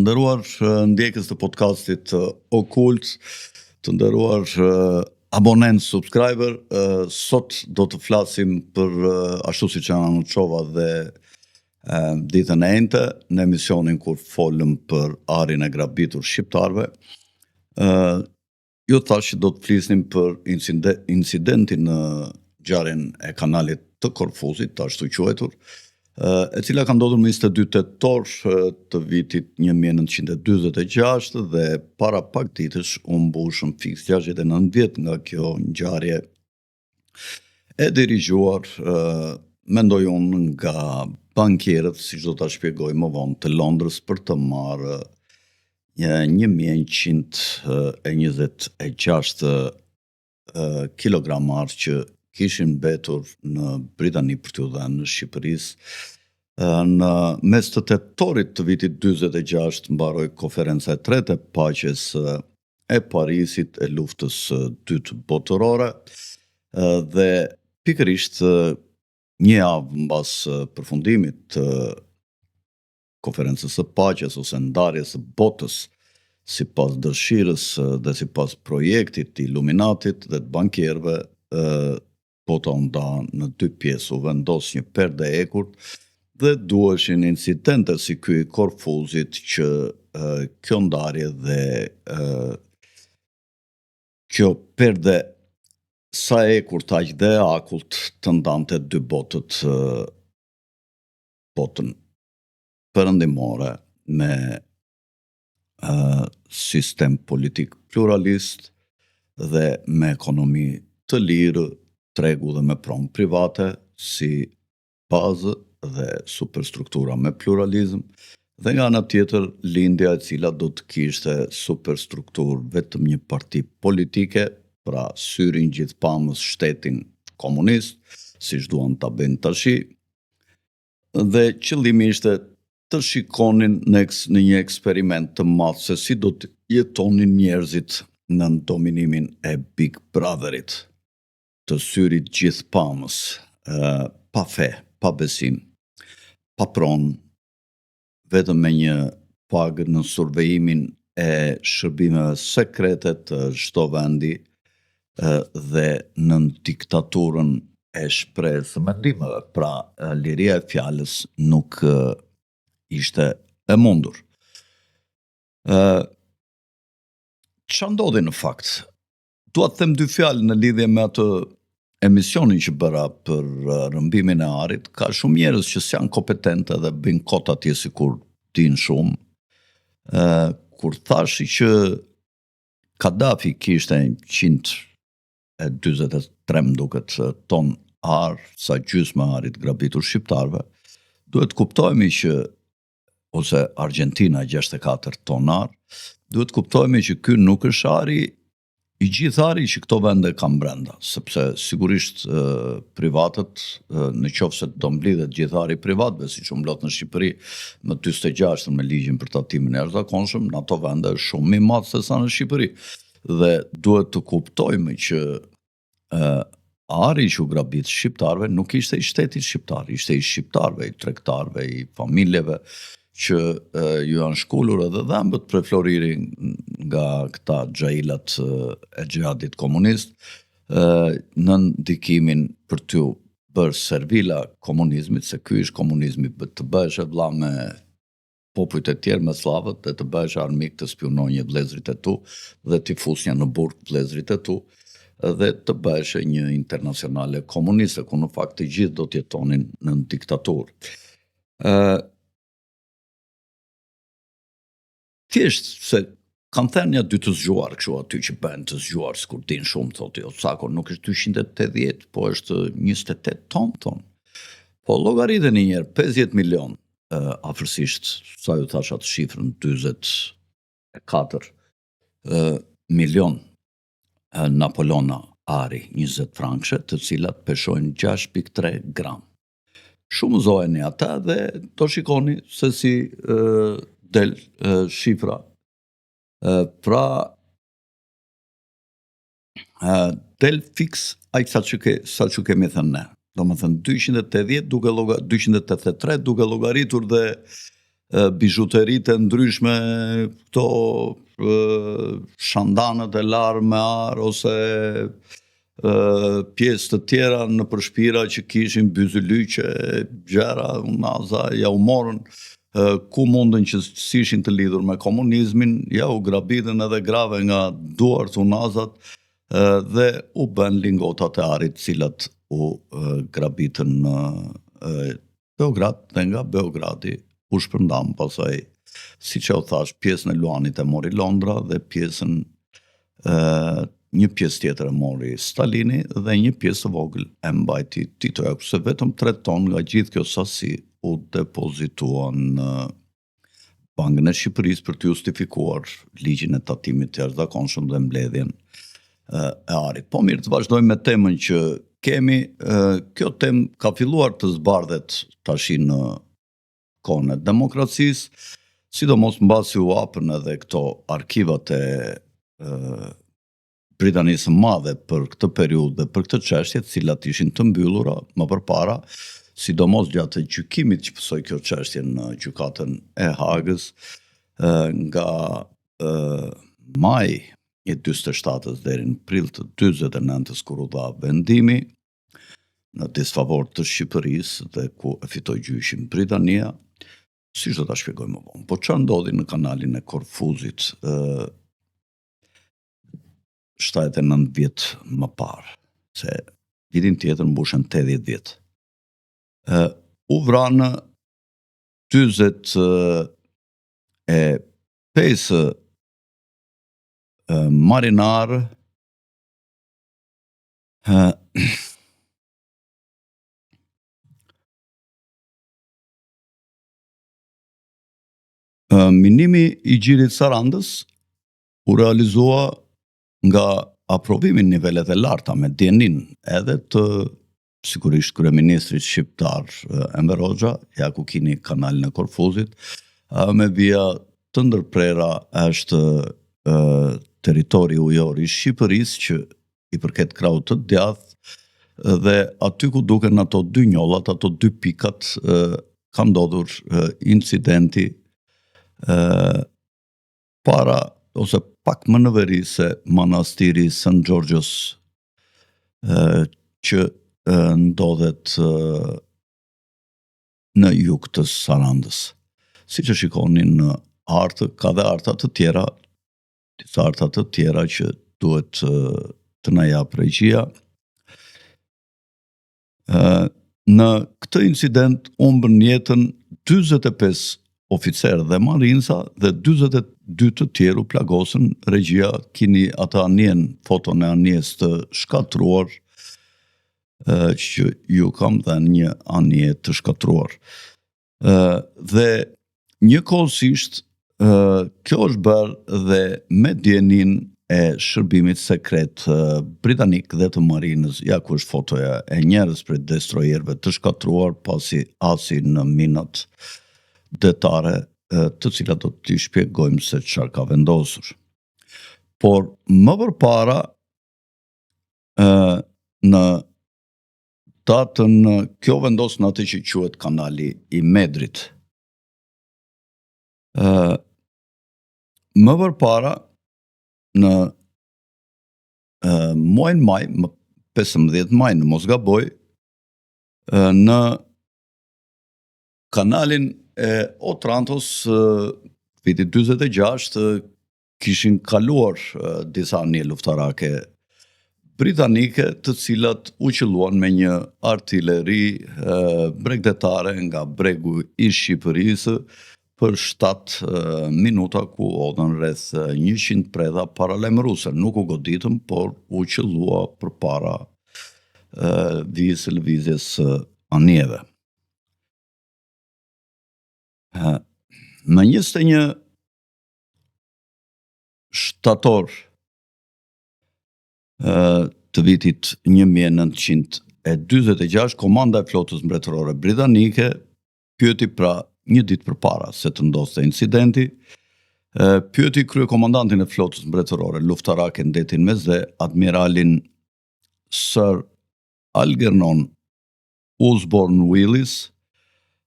nderuar ndjekës të podcastit Okult, të nderuar abonent, subscriber, sot do të flasim për ashtu siç anonçova dhe ditën e njëjtë në emisionin kur folëm për arin e grabitur shqiptarëve. Ju thash që do të flisnim për incidentin në ngjarjen e kanalit të Korfuzit, ashtu quajtur, e cila ka ndodhur më 22 tetor të vitit 1946 dhe para pak ditësh u mbushën fiks 69 vjet nga kjo ngjarje e dirigjuar, mendoj unë, nga bankierët, siç do ta shpjegoj më vonë, të Londrës për të marrë 1126 kilogramar që kishin mbetur në Britani për t'u dhënë në Shqipërisë. Në mes të tetorit të vitit 46 mbaroi konferenca e tretë e paqes e Parisit e luftës së dytë botërore dhe pikërisht një javë mbas përfundimit të konferencës së paqes ose ndarjes së botës sipas dëshirës dhe sipas projektit të Iluminatit dhe të bankierëve, bota u nda në dy pjesë, u vendos një perde e ekurt dhe duheshin incidente si ky i Korfuzit që kjo ndarje dhe kjo perde sa e ekurt aq dhe e akullt të ndante dy botët, botën perëndimore me sistem politik pluralist dhe me ekonomi të lirë, tregu dhe me pronë private si bazë dhe superstruktura me pluralizëm, dhe nga ana tjetër lindja e cila do të kishte superstrukturë vetëm një parti politike, pra syrin gjithpamës shtetin komunist, siç duan ta bëjnë tashi, dhe qëllimi ishte të shikonin në një eksperiment të madh se si do të jetonin njerëzit në dominimin e Big Brotherit, të syrit gjithpamës, pa fe, pa besim, pa pronë, vetëm me një pagë në survejimin e shërbimeve sekrete të çdo vendi dhe në diktaturën e shprehjes së mendimeve, pra liria e fjalës nuk ishte e mundur. Ç'a ndodhi në fakt? Dua të them dy fjalë në lidhje me atë emisionin që bëra për rrëmbimin e arit. Ka shumë njerëz që s'janë kompetentë dhe bëjnë kot atje sikur dinë shumë. Kur thashi që Kadafi kishte 143 duket ton ar, sa gjysmë arit grabitur shqiptarëve, duhet kuptojmë që ose Argentina 64 ton ar, duhet kuptojmë që ky nuk është ari i gjithë ari që këto vende kanë brenda, sepse sigurisht privatët, në qoftë se do mblidhet gjithë ari privatëve, siç u mblodh në Shqipëri më 46 me ligjin për tatimin e jashtëzakonshëm, në ato vende është shumë më i madh se sa në Shqipëri. Dhe duhet të kuptojmë që ari që u grabit shqiptarëve nuk ishte i shtetit shqiptar, ishte i shqiptarëve, i tregtarëve, i familjeve që ju janë shkullur edhe dhëmbët prej Floriri nga këta xhailat e xhihadit komunist në ndikimin për t'u bërë servila komunizmit, se ky është komunizmi, të bëhesh e vëlla me popujt e tjerë, me slavët, dhe të bëhesh armik të spiononje vëllezrit e tu dhe t'i fusnja në burg vëllezrit e tu dhe të bëhesh një internacionale komuniste, ku në fakt të gjithë do t'jetonin në diktaturë. Thjesht se kanë thënë një dy të zgjuar kështu aty që bëhen të zgjuar sikur din shumë, thotë jo, sako nuk është 280, po është 28 ton thon. Po llogaritën një herë 50 milion, afërsisht sa ju thash atë shifrën 44 milion Napolona ari 20 frankëshe, të cilat peshojnë 6.3 gram. Shumë zojeni ata dhe do shikoni se si del shifra. Pra del fix aq sa që kemi thënë ne. Do më thënë 283 duke llogaritur dhe bijuteritë ndryshme, këto shandanët e larë me arë ose pjesë të tjera në përshpira që kishin byzylyqe, gjëra, unaza, ja u morën ku mundën që s'ishin të lidhur me komunizmin, ja u grabitën edhe grave nga duart unazat dhe u bën lingotat e arit, cilat u grabitën në Beograd dhe nga Beogradi u shpërndam pasaj, si që u thash, pjesën e Luanit e mori Londra dhe një pjesë tjetër e mori Stalini dhe një pjesë të vogël e mbajti Titoja, kurse vetëm 3 ton nga gjithë kjo sasi u depozitua në Bankën e Shqipërisë për të justifikuar ligjin e tatimit të jashtëzakonshëm dhe mbledhjen e arit. Po mirë, të vazhdojmë me temën që kemi. Kjo temë ka filluar të zbardhet tashi në kohën e demokracisë, sidomos mbasi u hapën edhe këto arkivat e Britanisë së Madhe për këtë periudhë dhe për këtë çështje, të cilat ishin të mbyllura më përpara, sidomos gjatë gjykimit që pësoi kjo çështje në gjykatën e Hagës, nga maj i 47-s deri në prill të 49-s, kur u dha vendimi në disfavor të Shqipërisë dhe ku e fitoi gjyshin Britania. Si do ta shpjegoj më vonë. Po çfarë ndodhi në kanalin e Korfuzit 79 vjet më parë, se vitin tjetër mbushen 80 vjet. U vranë 45 marinarë minimi i gjirit Sarandës u realizua nga aprovimi në nivelet e larta me djenin edhe të sigurisht kryeministrit shqiptar Enver Hoxha, ja ku kini kanalin e Korfuzit, me vija të ndërprera është territori ujor i Shqipërisë që i përket krahut të djathtë dhe aty ku duken ato 2 njollat, ato 2 pikat, ka ndodhur incidenti para ose pak më në veri se manastiri St. Georgios që ndodhet në jug të Sarandës. Si që shikoni në artë, ka dhe arta të tjera, disa arta të tjera që duhet të na jap regjia. Në këtë incident humbën jetën 45 oficerë dhe marinsa dhe 42 të tjerë u plagosën. Regjia kini ata anjen, foton e anjes të shkatruar, që ju kam dhe një anje të shkatruar. Dhe njëkohësisht, kjo është bërë dhe me djenin e shërbimit sekret britanik dhe të marinës, ja ku është fotoja e njerëz për destroyerëve të shkatruar pasi asin në minat detare, të cilat do t'i shpjegojmë se çfarë ka vendosur. Por më përpara, në datën, kjo vendos në atë që quhet kanali i Medrit. Më përpara, në muajin maj, 15 maj në mos gaboj, në kanalin e Otrantos, viti 46, kishin kaluar disa anije luftarake britanike, të cilat u qelluan me një artilleri bregdetare nga bregu i Shqipërisë për 7 minuta, ku odhën rreth 100 predha paralajmëruese. Nuk u goditën, por u qellua përpara vijës së lëvizjes së anijeve. Në 21 shtator të vitit 1946, komanda e flotës mbretërore britanike pyeti, pra një ditë përpara se të ndodhte incidenti, pyeti kryekomandantin e flotës mbretërore luftarake në detin Mesdhe, admiralin Sir Algernon Osborne Willis,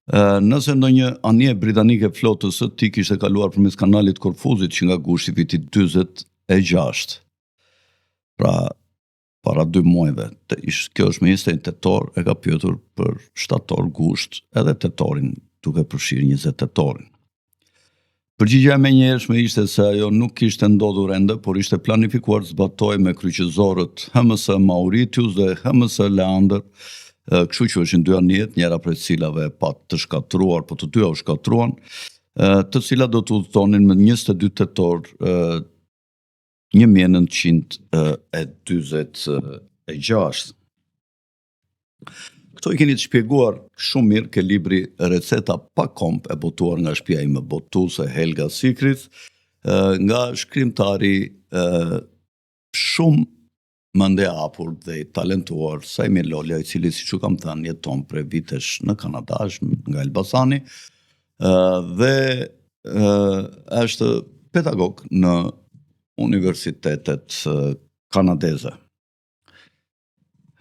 Nëse ndonjë anije britanike flotës së tij kishte kaluar përmes kanalit Korfuzit që nga gushti vitit 46. Pra para 2 muajve. Kjo është me 21 tetor, e ka pyetur për shtator, gusht, edhe tetorin, duke përfshirë 20 tetorin. Përgjigjja e menjëhershme ishte se ajo nuk kishte ndodhur ende, por ishte planifikuar të zbatohej me kryqëzorët HMS Mauritius dhe HMS Leander, kështu që ishin dy anijet, njëra prej cilave pa të shkatruar, po të dyja u shkatruan, të cilat do të udhëtonin me 22 tetor 1946. Këto i keni të shpjeguar shumë mirë ke libri Receta pa komp, e botuar nga shtëpia ime botuese Helga Sikrit, nga shkrimtari shumë mende hapur dhe i talentuar Sajmir Lolja, i cili, siç u kam thënë, jeton prej vitesh në Kanada, nga Elbasani, dhe është pedagog në universitetet kanadeze.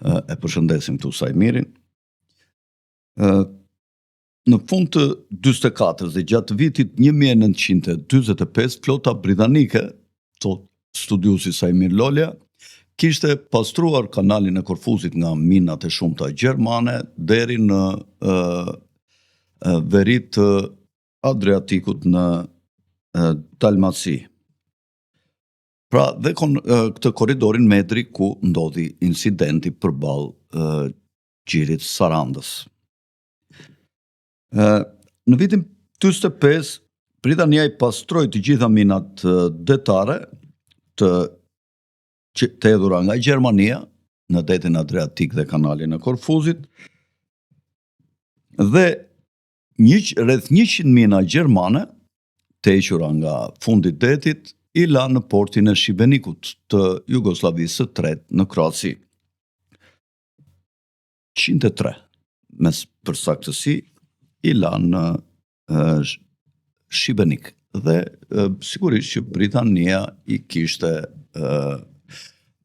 E përshëndesim këtu Sajmirin. Në fund të 44 dhe gjatë vitit 1945, flota britanike, thot studiuesi Sajmir Lolja, kishte pastruar kanalin e Korfuzit nga minat e shumta gjermane deri në verit të Adriatikut në Dalmaci. Pra dhe këtë korridorin metri ku ndodhi incidenti përballë gjirit Sarandës. Në vitin 45, Britania i pastroi të gjitha minat detare të hedhura nga Gjermania në detin Adriatik dhe kanalin e Korfuzit, dhe rreth 100 mina gjermane të hequra nga fundi i detit i la në portin e Shibenikut të Jugosllavisë së tretë në Kroaci. 103, me përsaktësi, i la në Shibenik. Dhe sigurisht që Britania i kishte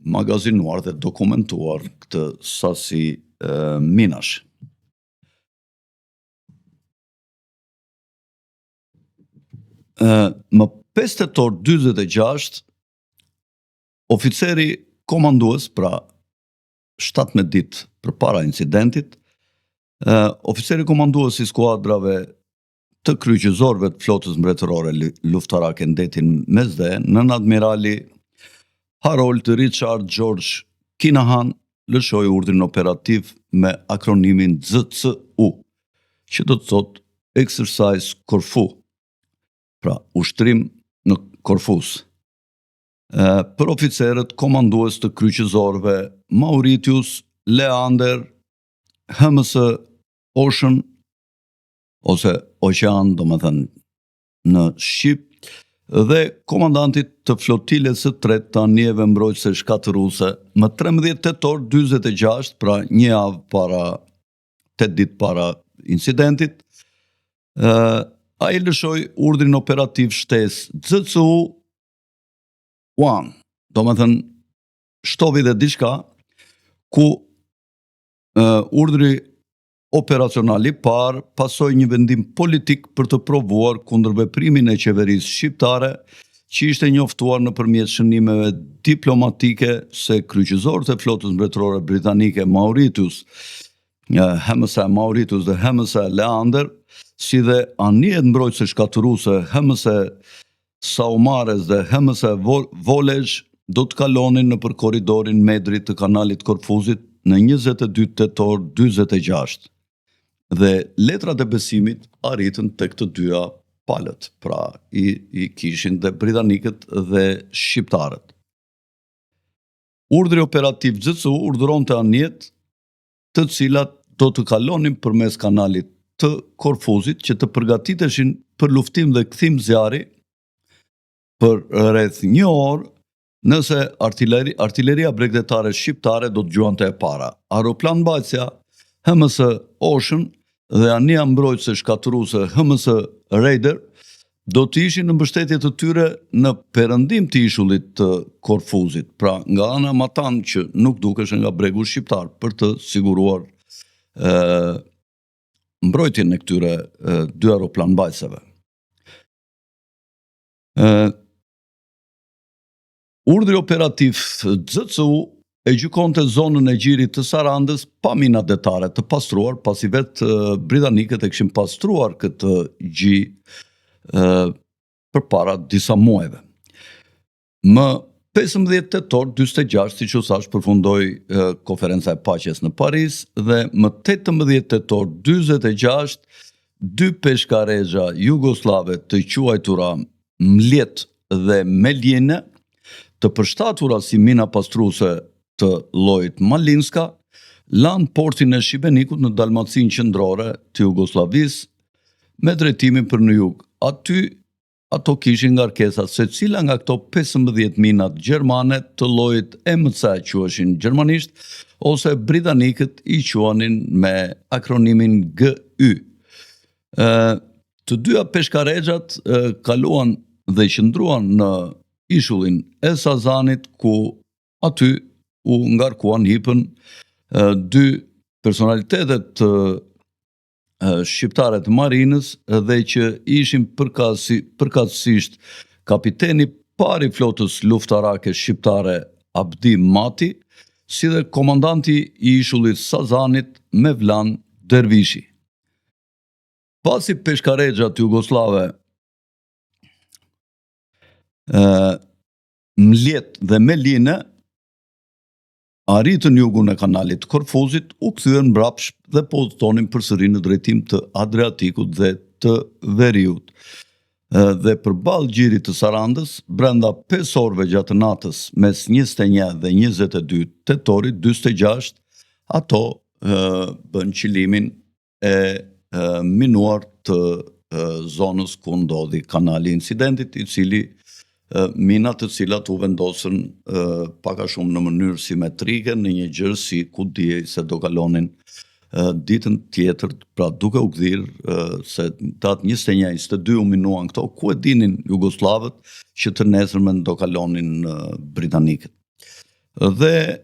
magazinuar dhe dokumentuar këtë sasi minash. Më 5 tetor 46, oficeri komandues, pra 17 ditë përpara incidentit, oficeri komandues i skuadrave të kryqëzorëve të flotës mbretërore luftarake në detin Mesdhe, nënadmirali Harold Richard George Kinahan, lëshoi urdhrin operativ me akronimin ZCU, që do të thotë Exercise Corfu, pra ushtrim në Korfuz, për oficerët komandues të kryqëzorëve Mauritius, Leander, HMS Ocean, ose Ocean, do më thënë në Shqip, dhe komandantit të flotilës së tretë të anijeve mbrojtëse shkatërruese më 13 tetor 46, pra një javë para, 8 ditë para incidentit, a i lëshoi urdhrin operativ shtesë ZCU 1, do më thënë shtovi dhe diçka, ku urdhri operacional i parë pasoi një vendim politik për të provuar kundër veprimin e qeverisë shqiptare, që ishte njoftuar nëpërmjet shënimeve diplomatike se kryqëzorët e flotës mbretërore britanike Mauritius, HMS Mauritius dhe HMS Leander, si dhe anijet mbrojtëse shkatërruese HMS Saumares dhe HMS Volej, do të kalonin nëpër korridorin Medrit të kanalit Korfuzit në 22 tetor 46. Dhe letrat e besimit arritën tek të dyja palët, pra i kishin dhe britanikët dhe shqiptarët. Urdhri operativ ZCU urdhëronte anijet të cilat do të kalonin përmes kanalit të Korfuzit që të përgatiteshin për luftim dhe kthim zjarri për rreth 1 orë, nëse artilleria bregdetare shqiptare do të gjuante e para. Aeroplan mbajtësja HMS Ocean dhe anija mbrojtëse shkatërruese HMS Raider do të ishin në mbështetje të tyre në perëndim të ishullit të Korfuzit, pra nga ana matan që nuk dukeshin nga bregu shqiptar, për të siguruar mbrojtjen e këtyre dy aeroplanmbajtëseve. Urdhri operativ ZCU e gjykonte zonën e gjirit të Sarandës pa mina detare të pastruar, pasi vetë britanikët e kishin pastruar këtë gji përpara disa muajve. Më 15 tetor 46, siç u thash, përfundoi konferenca e paqes në Paris dhe më 18 tetor 46 dy peshkarezha jugoslave të quajtura Mljet dhe Meljine, të përshtatura si mina pastruese të llojit Malinska, lanë portin e Shibenikut në Dalmacinë qendrore të Jugosllavisë me drejtimin për në jug. Aty ato kishin ngarkesa se cila nga këto 15 minat gjermane të llojit MC quheshin gjermanisht, ose britanikët i quanin me akronimin GY. Të dyja peshkarexhat kaluan dhe qëndruan në ishullin e Sazanit, ku aty u ngarkuan hipën dy personalitetet shqiptare të marinës dhe që ishin përkatësisht kapiteni pari flotës luftarake shqiptare Abdi Mati, si dhe komandanti i ishullit Sazanit Mevlan Dervishi. Pasi peshkarexhat jugoslave Mljet dhe Meline arritën jugun e kanalit Korfuzit, u kthyen mbrapsht dhe po udhtonin përsëri në drejtim të Adriatikut dhe të Veriut. Dhe përballë gjirit të Sarandës, brenda 5 orëve gjatë natës mes 21 dhe 22 tetorit 46, ato bën qilimin e minuar të zonës ku ndodhi kanali incidentit, i cili minat të cilat u vendosën pak a shumë në mënyrë simetrike në një gjërësi ku dijej se do kalonin ditën tjetër, pra duke u gdhirë se datë 21-22 u minuan këto, ku e dinin jugoslavët që të nesërmen do kalonin britanikët. Dhe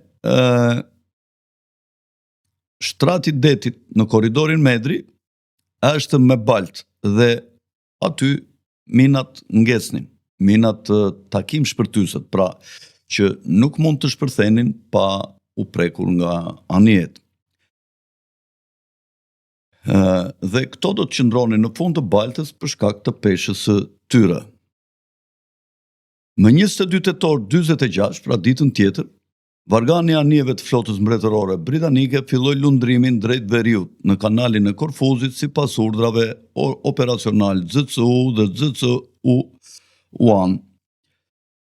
shtrati detit në korridorin Medri është me balt dhe aty minat ngesnin. Minat takim shpërtysët, pra që nuk mund të shpërthenin pa u prekur nga anijet. Dhe këto do të qëndronin në fund të baltës për shkak të peshës së tyre. Më 22 tetor 46, pra ditën tjetër, vargani i anijeve të flotës mbretërore britanike filloi lundrimin drejt Veriut në kanalin e Korfuzit sipas urdhrave operacional ZCU dhe ZCU-1.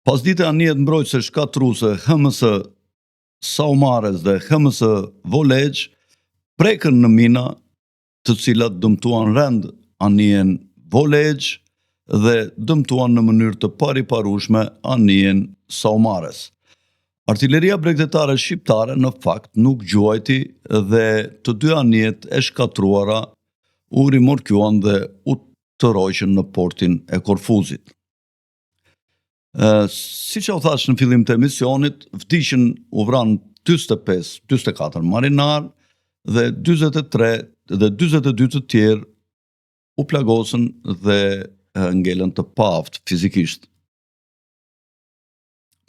Pas dite anijet mbrojtëse shkatruese HMS Saumares dhe HMS Volegj prekën në mina, të cilat dëmtuan rend anijen Volegj dhe dëmtuan në mënyrë të pariparueshme anijen Saumares. Artilleria bregdetare shqiptare në fakt nuk gjuajti dhe të dy anijet e shkatruara u rimorkuan dhe u tërhoqën në portin e Korfuzit. Si që u thash në fillim të emisionit, vdiqën u vranë 24 marinar dhe 43 dhe 42 të tjerë u plagosën dhe ngelën të paaft fizikisht.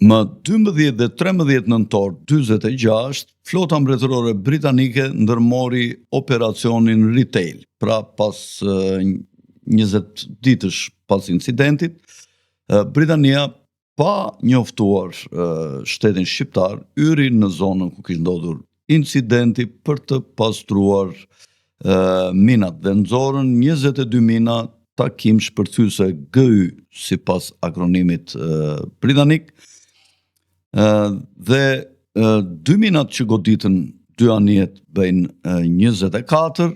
Më 12 dhe 13 nëntor 46, flota mbretërore britanike ndërmori operacionin Retail, pra pas 20 ditësh pas incidentit, Britania, pa njoftuar shtetin shqiptar, yri në zonën ku kishte ndodhur incidenti për të pastruar minat dhe nxorën 22 mina takim shpërthyese GY sipas akronimit britanik, dhe 2 minat që goditën dy anijet bëjnë 24,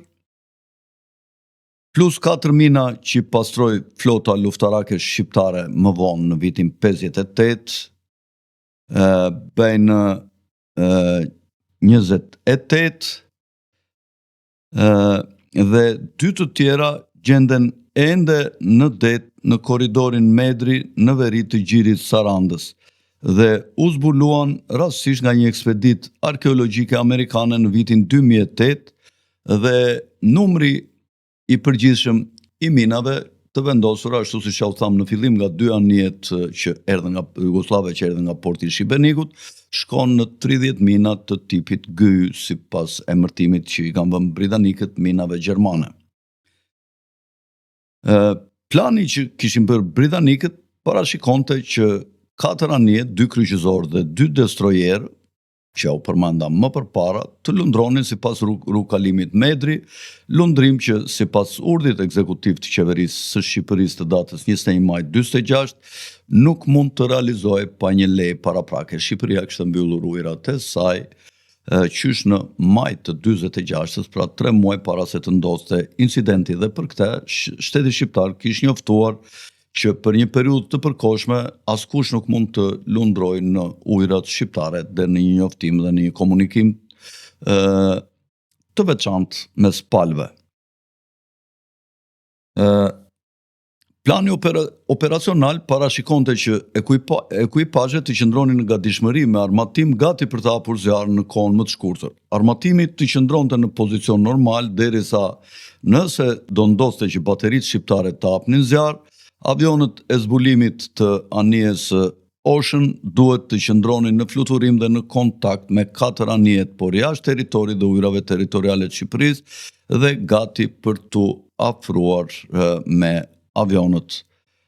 plus 4 mina që pastroi flota luftarake shqiptare më vonë në vitin 58, bëjnë 28, dhe 2 të tjera gjenden ende në det në korridorin Medri në veri të gjirit Sarandës dhe u zbuluan rastësisht nga një ekspedit arkeologjike amerikane në vitin 2008 dhe numri i përgjithshëm i minave të vendosura, ashtu siç u tham në fillim, nga dy anijet që erdhën nga jugoslave që erdhën nga porti i Shibenikut, shkon në 30 mina të tipit Gy, sipas emërtimit që i kanë vënë britanikët minave gjermane. Plani që kishin bërë britanikët parashikonte që 4 anije, 2 kryqëzor dhe 2 destroyer, që u përmenda më përpara, të lundronin sipas rrugkalimit Medri, lundrim që sipas urdhit ekzekutiv të qeverisë së Shqipërisë të datës 21 maj 46 nuk mund të realizohej pa një lejë paraprake. Shqipëria kishte mbyllur ujërat e saj qysh në maj të 46-s, pra 3 muaj para se të ndodhte incidenti, dhe për këtë shteti shqiptar kishte njoftuar që për një periudhë të përkohshme askush nuk mund të lundrojë në ujërat shqiptare, dhe në një njoftim dhe në një komunikim të veçantë mes palëve. Plani operacional parashikonte që ekuipazhet të qëndronin në gatishmëri me armatim gati për të hapur zjarr në kohën më të shkurtër. Armatimi të qëndronte në pozicion normal derisa nëse do ndodhte që bateritë shqiptare të hapnin zjarr, avionët e zbulimit të anijes Ocean duhet të qëndronin në fluturim dhe në kontakt me 4 anijet, por jashtë territorit dhe ujërave territoriale të Shqipërisë dhe gati për tu afruar me avionët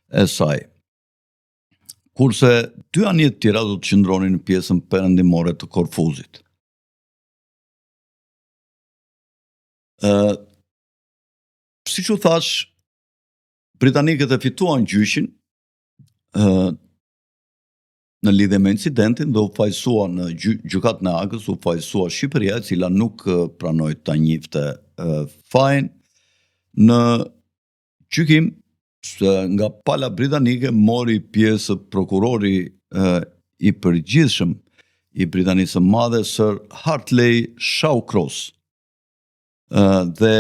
e saj. Kurse 2 anijet tjera do të qëndronin në pjesën perëndimore të Korfuzit. Siç u thash, britanikët e fituan gjyqin në lidhje me incidentin dhe u fajsua në gjykatën e Hagës, u fajsua Shqipëria, e cila nuk pranoi ta njihte fajin. Në gjykim, nga pala britanike mori pjesë prokurori i përgjithshëm i Britanisë së Madhe, Sir Hartley Shawcross, dhe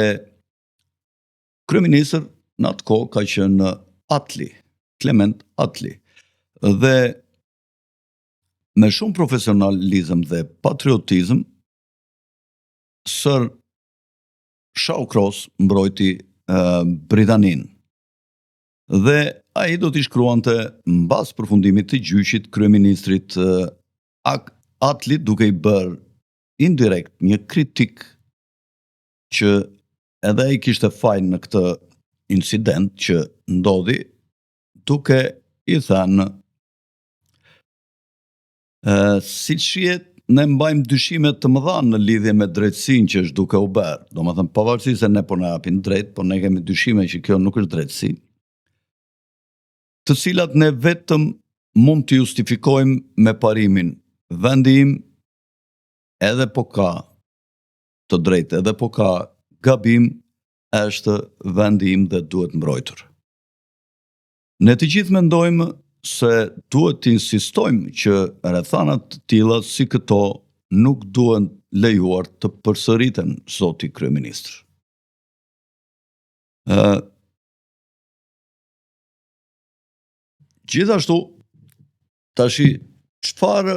kryeministër në atë kohë ka qenë Clement Attlee, dhe me shumë profesionalizëm dhe patriotizëm, Sir Shawcross mbrojti Britaninë. Dhe ai do t'i shkruante mbas përfundimit të gjyqit kryeministrit Attlee, duke i bërë indirekt një kritik që edhe ai kishte fajin në këtë incident që ndodhi, duke i thënë si shihet, ne mbajmë dyshime të mëdha në lidhje me drejtësinë që është duke u bërë. Domethënë, pavarësisht se ne po na japin drejt, por ne kemi dyshime që kjo nuk është drejtësi, të cilat ne vetëm mund të justifikojmë me parimin: vendi im edhe po ka të drejtë, edhe po ka gabim, është vendi im dhe duhet mbrojtur. Ne të gjithë mendojmë se duhet të insistojmë që rrethanat të tilla si këto nuk duhen lejuar të përsëriten, zoti kryeministër. Gjithashtu, tashi çfarë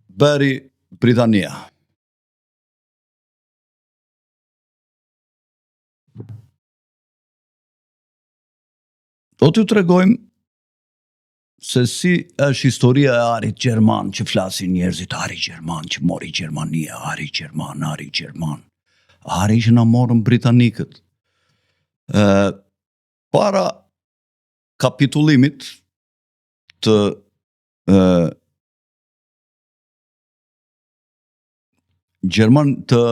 bëri Britania? Do t'ju tregojmë se si është historia e arit gjerman që flasin njerëzit, ari gjerman që mori Gjermania, ari gjerman, ari gjerman. Ari që na morën britanikët. Para kapitullimit të të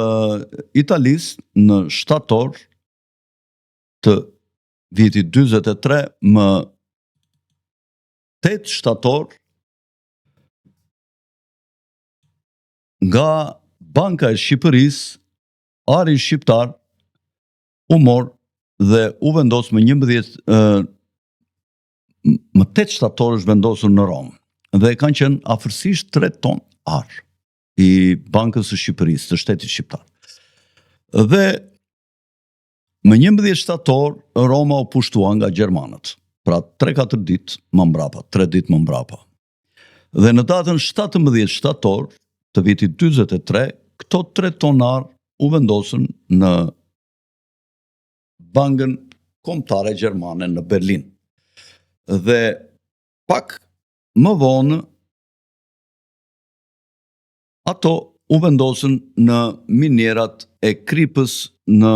Italisë në shtator të vitit 43, më 8 shtator, nga Banka e Shqipërisë, ari shqiptar u mor dhe u vendos më 8 shtator është vendosur në Rom, dhe kanë qenë afërsisht 3 ton ar i Bankës së Shqipërisë, të shtetit shqiptar. Dhe më 11 shtator Roma u pushtua nga gjermanët, pra 3-4 ditë më mbrapa, 3 ditë më mbrapa. Dhe në datën 17 shtator të vitit 43, këto 3 tonar u vendosën në Bankën Kombëtare Gjermane në Berlin. Dhe pak më vonë ato u vendosën në minierat e Kripës në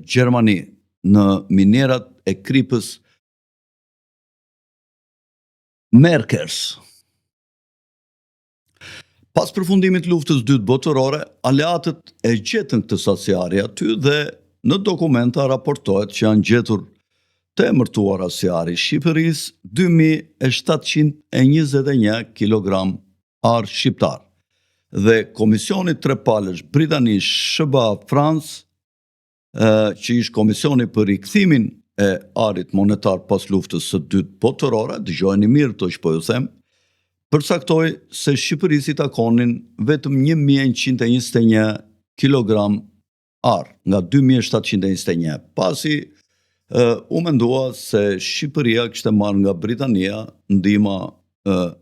Gjermani, në minierat e Kripës Merkers. Pas përfundimit luftës dytë botërore, aleatët e gjetën këtë sasjari aty dhe në dokumenta raportohet që janë gjetur të emërtuara sjari Shqipërisë 2721 kg ar shqiptar. Dhe Komisioni Trepalësh Britanish SBA France, që ishte komisioni për rikthimin e arit monetar pas luftës së dytë botërore, dëgjojeni mirë to që po ju them, përcaktoi se Shqipërisë i takonin vetëm 1121 kg ar nga 2721, pasi u mendua se Shqipëria kishte marrë nga Britania ndihma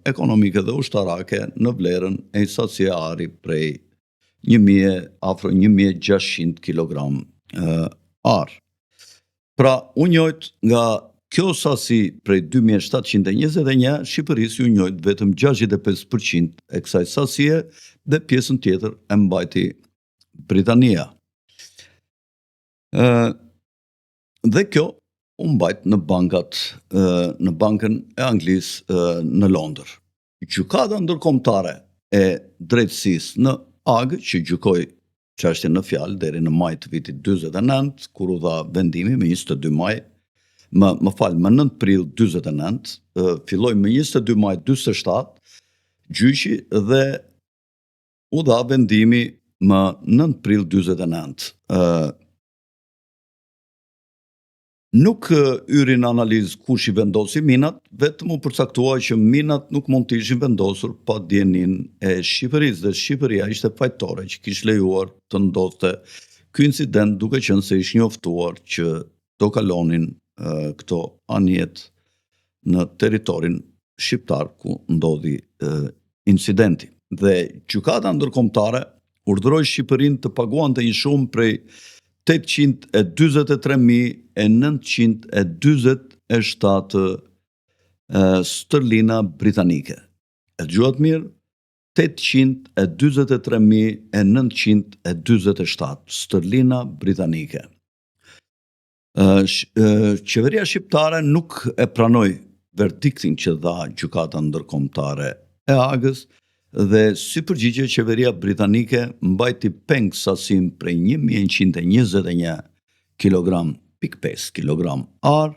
ekonomike dhe ushtarake në vlerën e një sasi ari prej afro 1600 kg ar. Pra, u njojt nga kjo sasi prej 2721, Shqipërisë ju njojt vetëm 65% e kësaj sasie dhe pjesën tjetër e mbajti Britania. Dhe kjo u mbajt në bankën e Anglisë në Londër. Gjykata ndërkombëtare e drejtësisë në Hagë, që gjykoi çështjen në fjalë deri në maj të vitit 49, kur u dha vendimi me 22 maj, më 9 prill 49, filloi me 22 maj 47, gjyqi dhe u dha vendimi më 9 prill 49. Nuk yrin analizë kush i vendosi minat, vetëm u përcaktua që minat nuk mund të ishin vendosur pa dijenin e Shqipërisë, dhe Shqipëria ishte fajtore që kishte lejuar të ndodhte ky incident, duke qenë se ishte njoftuar që do kalonin këto anjet në territorin shqiptar ku ndodhi incidenti. Dhe gjykata ndërkombëtare urdhëroi Shqipërinë të paguante një shumë prej 843.947 sterlina britanike. E dëgjuat mirë? 843.947 sterlina britanike. Qeveria shqiptare nuk e pranoi verdiktin që dha gjykata ndërkombëtare e Hagës, dhe si përgjigje qeveria britanike mbajti peng sasin prej 1121 kg ar,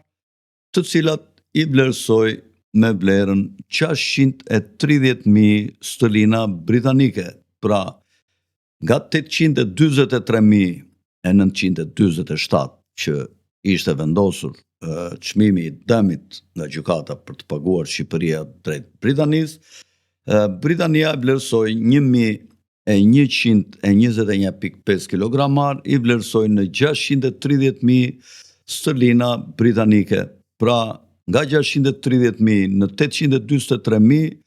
të cilat i vlerësoi me vlerën 630.000 sterlina britanike. Pra, nga 843.947 që ishte vendosur çmimi i dëmit nga gjykata për të paguar Shqipëria drejt Britanisë, Britania vlerësoi 1121.5 kg ar, i vlerësoi në 630.000 sterlina britanike. Pra, nga 630.000 në 843.000,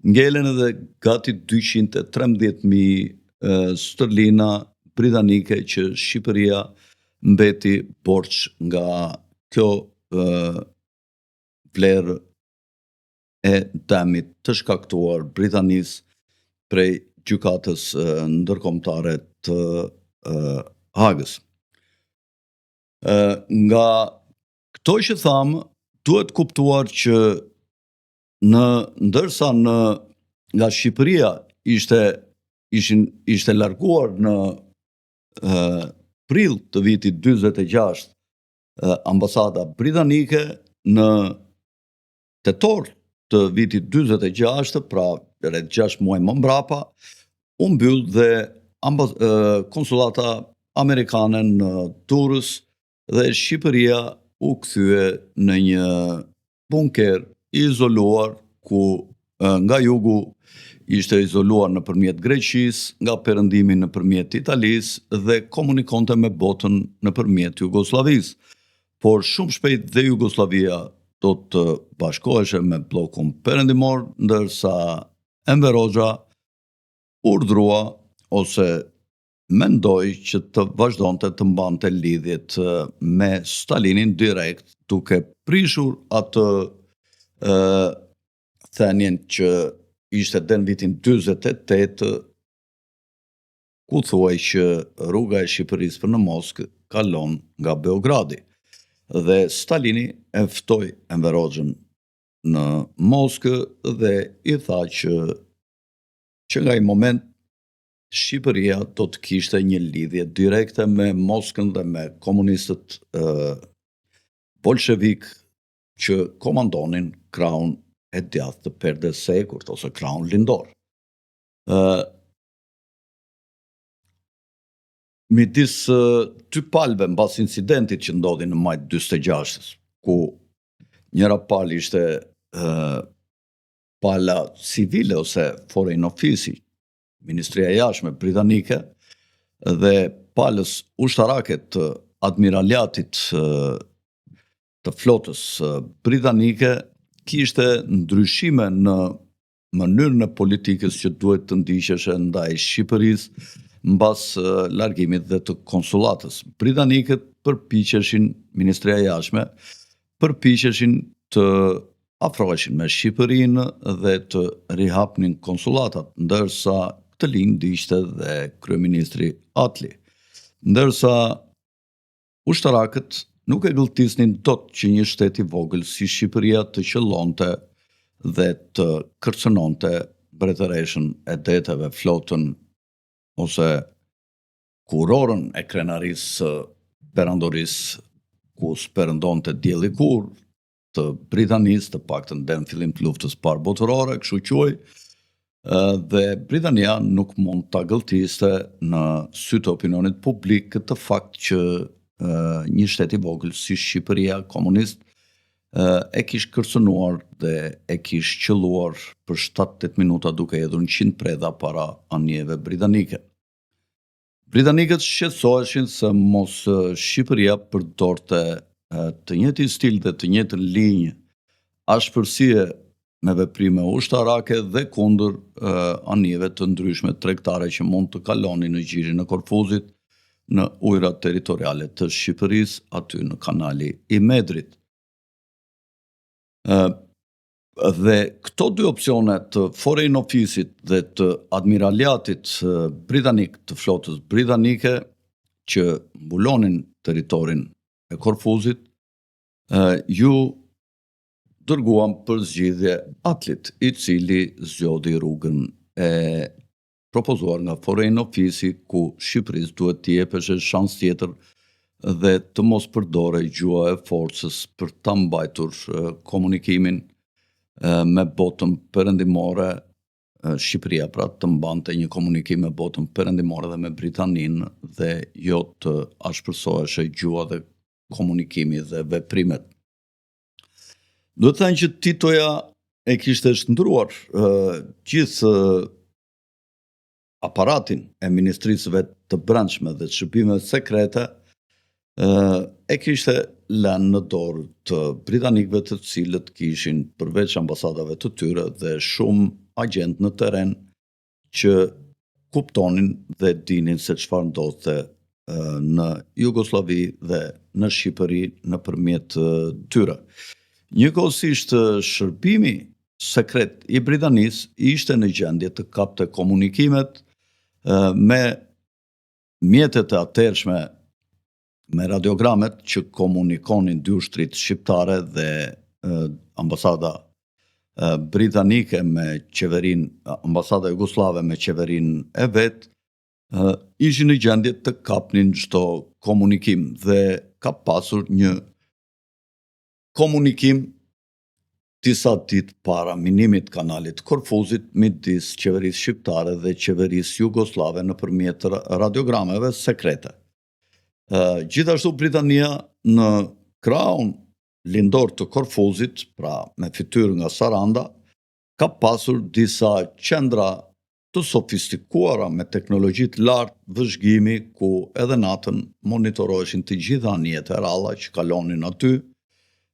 ngelen edhe gati 213.000 sterlina britanike që Shqipëria mbeti borx nga kjo vlerë e dëmit të shkaktuar Britanisë prej gjykatës ndërkombëtare të Hagës. Nga këto që thamë, duhet kuptuar që ndërsa nga Shqipëria ishte larguar në prill të vitit 46 ambasada britanike, në tetor të vitit 46, pra rreth 6 muaj më mbrapa, u mbyll dhe konsulata amerikane në Durrës dhe Shqipëria u kthye në një bunker izoluar, ku nga jugu ishte izoluar nëpërmjet Greqisë, nga perëndimi nëpërmjet Italisë dhe komunikonte me botën nëpërmjet Jugosllavisë. Por shumë shpejt dhe Jugoslavia do të bashkoheshe me bllokun perëndimor, ndërsa Enver Hoxha urdhrua ose mendoj që të vazhdonte të mbante lidhjet me Stalinin direkt, duke prishur atë thënien që ishte den vitin 48, ku thuaj që rruga e Shqipërisë për në Moskë kalon nga Beogradi. Dhe Stalini e ftoi Enver Hoxhën në Moskë dhe i tha që nga i moment Shqipëria do të kishte një lidhje direkte me Moskën dhe me komunistët bolshevik që komandonin krahun e djathtë të Perdes së Ekurt ose krahun lindor. Midis dy palëve mbas incidentit që ndodhi në maj 46, ku njëra palë ishte pala civile ose Foreign Office, Ministria e Jashtme britanike, dhe palës ushtarake të admiraliatit të flotës britanike, kishte ndryshime në mënyrën e politikës që duhet të ndiqeshe ndaj Shqipërisë mbas largimit dhe të konsulatës. Britanikët përpiqeshin, Ministria e Jashtme përpiqeshin të afroheshin me Shqipërinë dhe të rihapnin konsulatat, ndërsa këtë linjë ndiqte dhe kryeministri Atli. Ndërsa ushtarakët nuk e gëlltisnin dot që një shtet i vogël si Shqipëria të qëllonte dhe të kërcënonte mbretëreshën e deteve, flotën ose kurorën e krenarisë perandorisë, ku s'perëndonte dielli kurrë, të Britanisë, të paktën deri në fillim të luftës parë botërore, kështu quaj, dhe Britania nuk mund ta gëlltiste në sy të opinionit publik këtë fakt që një shtet i vogël si Shqipëria komunist e kish kërcënuar dhe e kish qelluar për 7-8 minuta duke hedhur 100 preda para anijeve britanike. Britanikët shqetësoheshin se mos Shqipëria përdorte të njëjtin stil dhe të njëjtën linjë ashpërsie me veprime ushtarake dhe kundër anijeve të ndryshme tregtare që mund të kalonin në gjirin e Korfuzit në ujërat territoriale të Shqipërisë, aty në kanali i Medrit. Dhe këto dy opsione të Foreign Office-it dhe të admiraliatit britanik, të flotës britanike, që mbulonin territorin e Korfuzit, ju dërguan për zgjidhje Atlit, i cili zgjodhi rrugën e propozuar nga Foreign Office, ku Shqipërisë duhet t'i jepeshe shans tjetër dhe të mos përdore gjua e forcës për ta mbajtur komunikimin me botën perëndimore, Shqipëria pra të mbante një komunikim me botën perëndimore dhe me Britaninë dhe jo të ashpërsoheshe gjua dhe komunikimi dhe veprimet. Duhet thënë që Titoja e kishte shndruar gjithë aparatin e ministrisëve të brendshme dhe të shërbimeve sekrete, e kishte lënë në dorë të britanikëve, të cilët kishin përveç ambasadave të tyre dhe shumë agent në terren që kuptonin dhe dinin se çfarë ndodhte në Jugosllavi dhe në Shqipëri nëpërmjet tyre. Njëkohësisht shërbimi sekret i Britanisë ishte në gjendje të kapte komunikimet me mjetet e atëhershme, me radiogramet që komunikonin dy ushtrit shqiptare dhe ambasada britanike me qeverin, ambasada jugoslave me qeverin e vet, ishin në gjendje të kapnin çdo komunikim dhe ka pasur një komunikim disa ditë para minimit kanalit Korfuzit midis qeverisë shqiptare dhe qeverisë jugoslave nëpërmjet radiogrameve sekrete. Gjithashtu Britania në krahun lindor të Korfuzit, pra me fytyrë nga Saranda, ka pasur disa qendra të sofistikuara me teknologji të lartë vëzhgimi, ku edhe natën monitoroheshin të gjitha anijet e ralla që kalonin aty,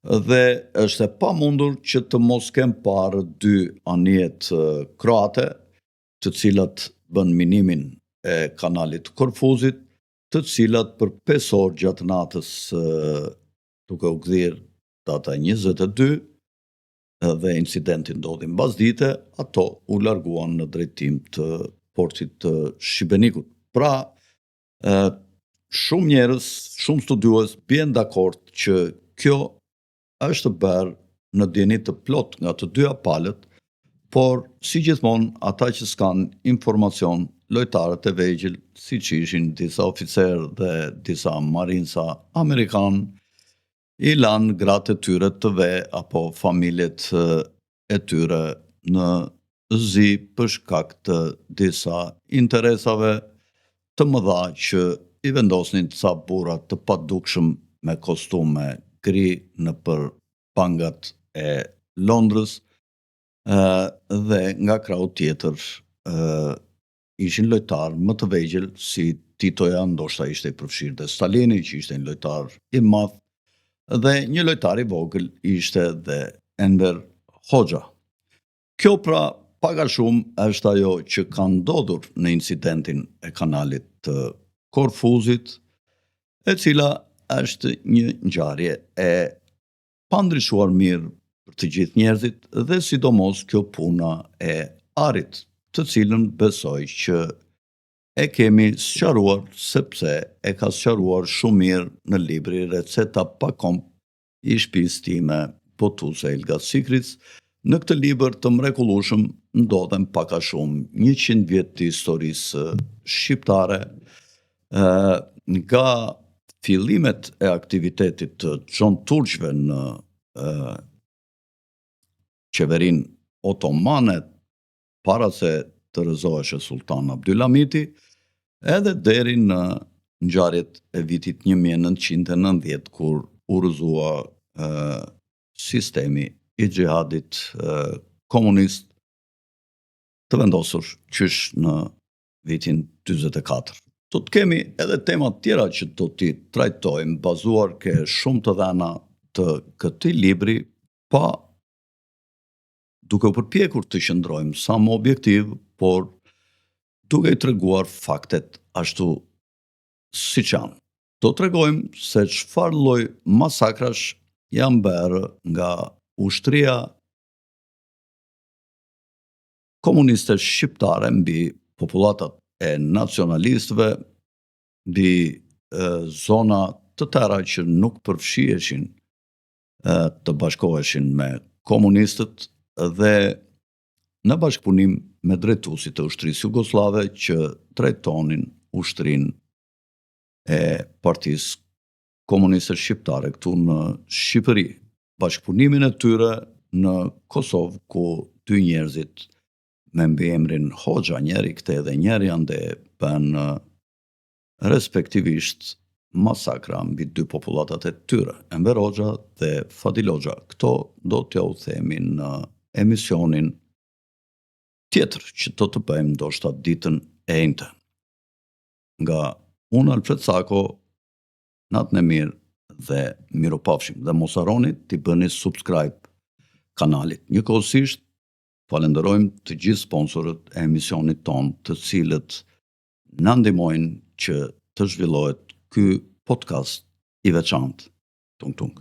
dhe është e pamundur që të mos kem parë dy anijet kroate, të cilat bën minimin e kanalit Korfuzit, të cilat për 5 orë gjatë natës duke u kthyer data 22 dhe incidenti ndodhi mbasdite, ato u larguan në drejtim të portit të Shibenikut. Pra, shumë njerëz, shumë studiues bien dakord që kjo është bërë në dieni të plot nga të dyja palët, por si gjithmonë ata që s'kan informacion, lojtarët e vegjël, siç ishin disa oficerë dhe disa marinsa amerikan, i lanë gratë e tyre të ve apo familjet e tyre në zi për shkak të disa interesave të mëdha që i vendosnin ca burra të padukshëm me kostume gri nëpër bangat e Londrës, dhe nga krau tjetër ishin lojtarë më të vegjël si Titoja, ndoshta ishte i përfshirë dhe Stalini, që ishte një lojtar i madh, dhe një lojtar i vogël ishte dhe Enver Hoxha. Kjo pra pak a shumë është ajo që ka ndodhur në incidentin e kanalit të Korfuzit, e cila është një ngjarje e pandrishuar mirë për të gjithë njerëzit dhe sidomos kjo puna e Arit, të cilën besoj që e kemi sqaruar sepse e ka sqaruar shumë mirë në libri Receta pa komp i shtëpisë time botuese Elga Sikric. Në këtë libër të mrekullueshëm ndodhen pak a shumë 100 vjet të historisë shqiptare, nga fillimet e aktivitetit të Çon Turqve në qeverinë otomane para se të rrëzohej Sultan Abdylamiti, edhe deri në ngjarjet e vitit 1990 kur u rrëzua sistemi i xhihadit komunist të vendosur qysh në vitin 44. Do të kemi edhe tema tjera që do t'i trajtojmë bazuar ke shumë të dhëna të këtij libri, pa duke u përpjekur të qëndrojmë sa më objektiv, por duke i treguar faktet ashtu siç janë. Do tregojmë se çfarë lloj masakrash janë bërë nga ushtria komuniste shqiptare mbi populatat e nacionalistëve, mbi zona të tëra që nuk përfshiheshin të bashkoheshin me komunistët, dhe në bashkëpunim me drejtuesit e ushtrisë jugoslave që drejtonin ushtrinë e Partisë Komuniste Shqiptare këtu në Shqipëri. Bashkëpunimin e tyre në Kosovë, ku dy njerëzit me mbiemrin Hoxha, njeri këte dhe njeri ande, bën respektivisht masakra mbi dy populatat e tyre, Enver Hoxha dhe Fadil Hoxha. Këto do t'ja u themi në emisionin tjetër që do të bëjmë ndoshta ditën e njëjtë. Nga unë Alfred Sako, natën e mirë dhe miropafshim, dhe mos harroni t'i bëni subscribe kanalit. Njëkohësisht falenderojmë të gjithë sponsorët e emisionit ton, të cilët na ndihmojnë që të zhvillohet ky podcast i veçantë. Tung tung.